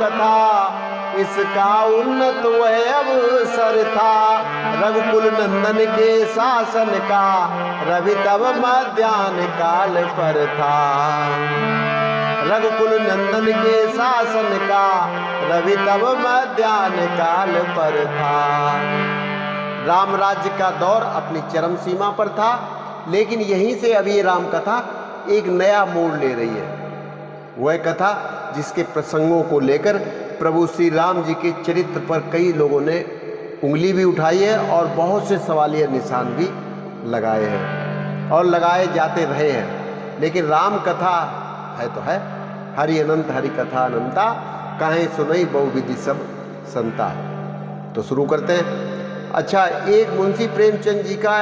कथा, इसका उन्नत वह अवसर था। रघुकुल नंदन के शासन का, रवि तब मध्याह्न काल पर था। रघुकुल नंदन के शासन का, रवि तब मध्याह्न काल पर था। राम राज्य का दौर अपनी चरम सीमा पर था, लेकिन यहीं से अभी राम कथा एक नया मोड़ ले रही है। वह कथा जिसके प्रसंगों को लेकर प्रभु श्री राम जी के चरित्र पर कई लोगों ने उंगली भी उठाई है और बहुत से सवालिया निशान भी लगाए हैं और लगाए जाते रहे हैं। लेकिन राम कथा है तो है, हरि अनंत हरि कथा अनंता, काहे सुनई बहुविधि सब संता। तो शुरू करते हैं। अच्छा, एक मुंशी प्रेमचंद जी का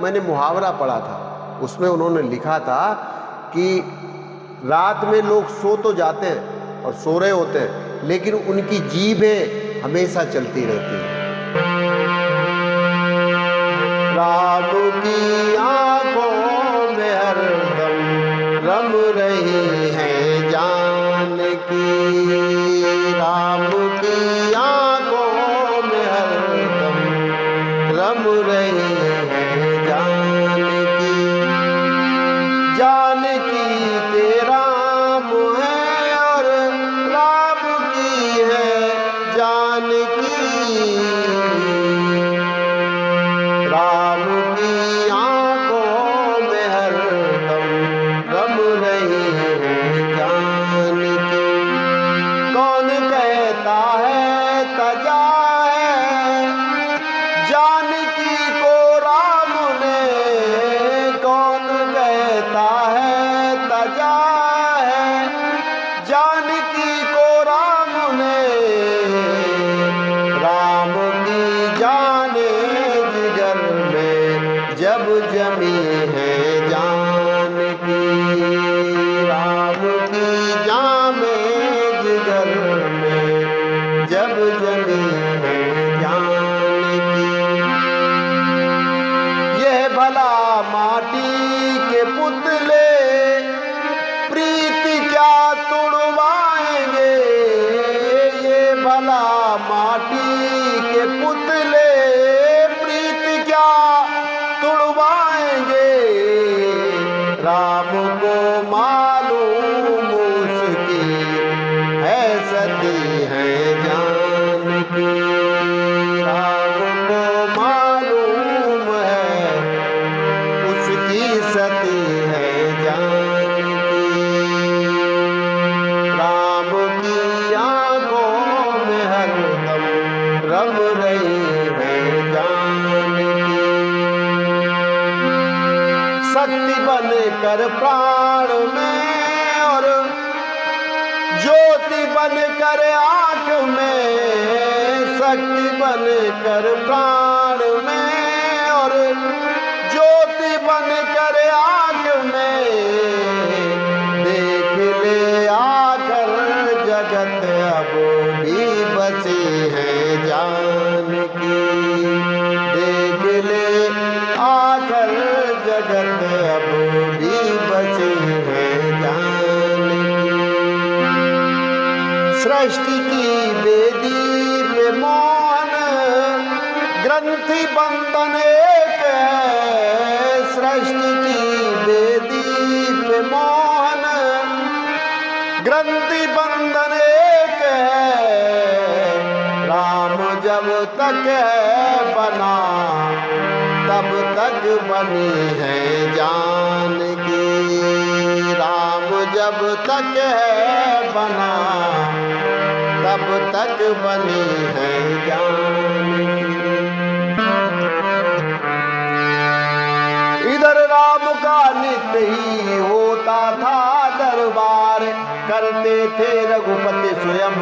मैंने मुहावरा पढ़ा था, उसमें उन्होंने लिखा था कि रात में लोग सो तो जाते हैं और सो रहे होते हैं, लेकिन उनकी जीभें हमेशा चलती रहती हैं। राम की आंखों में हरदम रम रही है जानकी, राम की आंखों में हरदम रम रही है जानकी। जानकी के राम है और राम की है जानकी, राम की आंखों में हरदम रम रही है जानकी। कौन कहता है तजा है जानकी को राम ने, कौन कहता है तजा है जानकी को राम ने। राम की जाने जिगर में जब जमी है जानकी, राम की जाने जिगर में जब जमी है जानकी। यह भला माटी के पुतले प्रीति क्या तुड़वाएंगे, ये भला माटी के पुतले प्रीति क्या तुड़वाएंगे। राम को मालूम उसकी है सती है जानकी, राम को मालूम है उसकी सती है जानकी। राम की आंखों में हरदम रम रही है जानकी। शक्ति बन कर प्राण में और ज्योति बन कर आंख में, शक्ति बन कर प्राण में और ज्योति बन कर आंख में। देख ले आकर जगत अब भी बची है जानकी, देख ले आकर जगत अब भी बची है जानकी। सृष्टि की वेदी पे मोहन ग्रंथि बंधन एक है, सृष्टि की वेदी पे मोहन ग्रंथि बंधन एक है। राम जब तक है बना तब तक बनी है जानकी, राम जब तक है बना तब तक बनी है जानकी। इधर राम का नित्य ही होता था दरबार, करते थे रघुपति स्वयं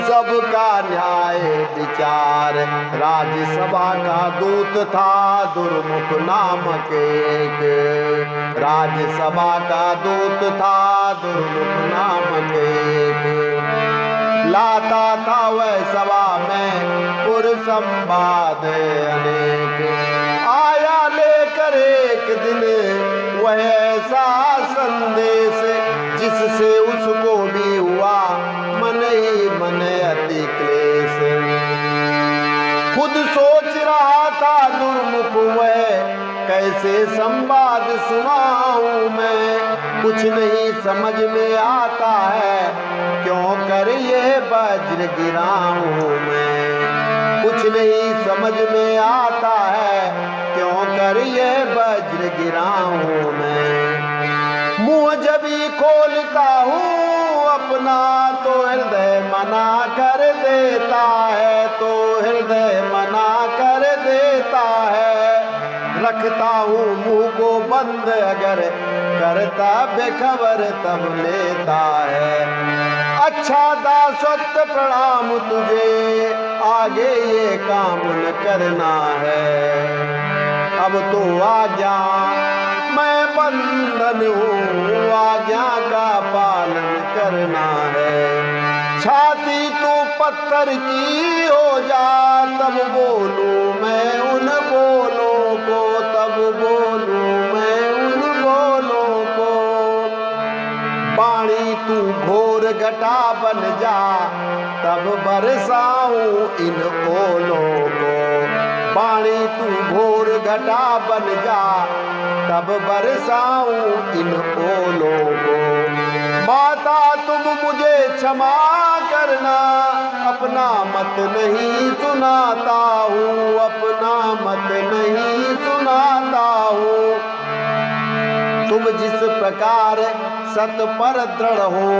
सबका न्याय विचार। राज्यसभा का दूत था दुर्मुख नामक एक, राज्यसभा का दूत था दुर्मुख नामक एक। लाता था वह सभा में पुर संवाद अनेक, आया लेकर एक दिन वह ऐसा संदेश जिससे उसको भी हुआ मन ही मन मुख वह कैसे संवाद सुनाऊं मैं। कुछ नहीं समझ में आता है क्यों कर ये वज्र गिराऊं मैं। कुछ नहीं समझ में आता है क्यों कर ये वज्र गिराऊं मैं। मुंह जब भी खोलता हूँ अपना तो हृदय मना कर देता है, तो हृदय मना कर देता है। रखता हूँ मुंह को बंद अगर करता बेखबर तब लेता है। अच्छा दासत्व प्रणाम तुझे आगे ये काम न करना है। अब तो आज्ञा मैं बंधन हूँ, आज्ञा का पालन करना है। छाती तू पत्थर की हो जा तब बोलूं मैं उन बोलों को, तब बोलूं मैं उन बोलों को। पानी तू घोर घटा बन जा तब बरसाऊं इन ओलों को। पानी तू घोर घटा बन जा तब बरसाऊं इन ओलों को। माता तुम मुझे क्षमा करना अपना मत नहीं सुनाता हूँ, अपना मत नहीं सुनाता हूँ। तुम जिस प्रकार सत पर दृढ़ हो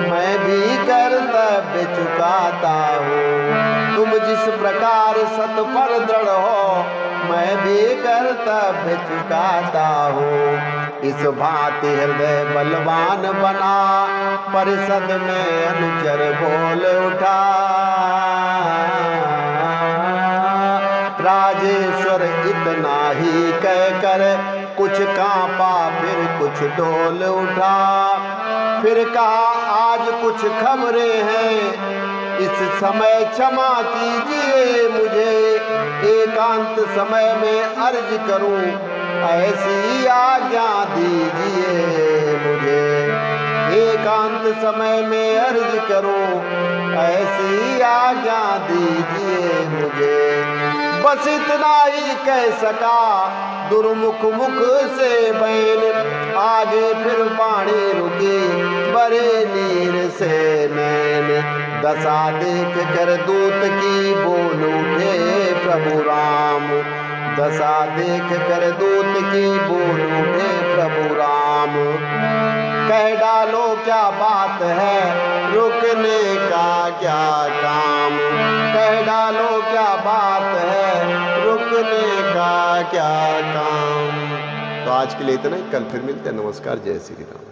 मैं भी कर्तव्य चुकाता हूँ। तुम जिस प्रकार सत पर दृढ़ हो मैं भी कर्तव्य चुकाता हूँ। इस भांति हृदय बलवान बना परिषद में अनुचर बोल उठा। राजेश्वर इतना ही कह कर कुछ कांपा फिर कुछ डोल उठा। फिर कहा आज कुछ खबरें हैं इस समय क्षमा कीजिए मुझे। एकांत समय में अर्ज करूं ऐसी आज्ञा दीजिए मुझे। एकांत समय में अर्ज करूं ऐसी आज्ञा दीजिए मुझे। बस इतना ही कह सका दुर्मुख मुख से बैन। आगे फिर पानी रुकी बरे नीर से नैन। दशा देख कर दूत की बोल उठे प्रभु राम। दशा देख कर दूत की बोल उठे प्रभु राम। कह डालो क्या बात है रुकने का क्या काम। कह डालो क्या बात है रुकने का क्या काम। तो आज के लिए इतना ही, कल फिर मिलते हैं। नमस्कार, जय श्री राम।